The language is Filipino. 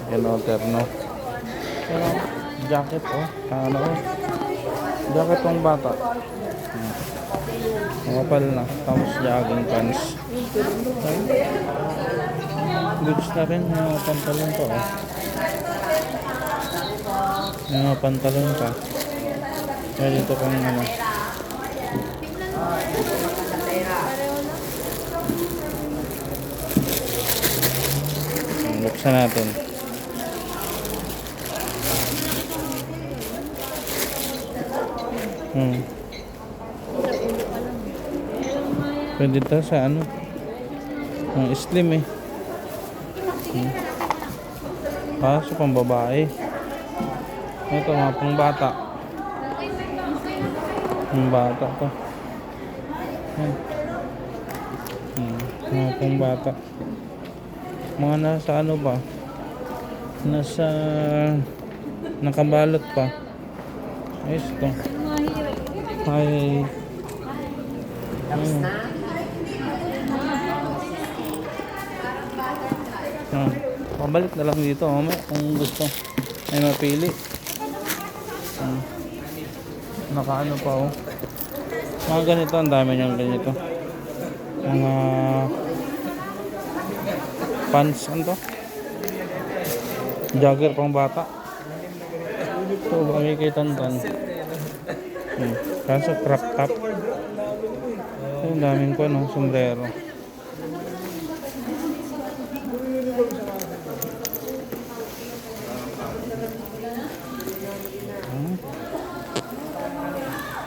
Yan o, terno. Pero, jacket oh. Ano oh. Jacket ng bata. Makapal na. Tapos jogging pants. Goods na rin. Yung mga pantalon pa oh. Yung mga pantalon pa. Kaya dito kang ano. Buksan natin. Pwede ito sa ano. Slim eh. Kaso pang babae. Ito mga pang bata. Pang bata to. Mga pang bata. Mga nasa ano pa. Nasa nakabalot pa. Ayos ito. Ay. Pabalik na lang dito mamaya kung gusto ay mapili. Nakaano pa oh. Mga ganito, ang dami niyang ganito. Mga pants, ano to? Jogger pang bata. Ito, baka kay Tantan. Kaso crop top. Ito, ang daming ko, no? Sombrero.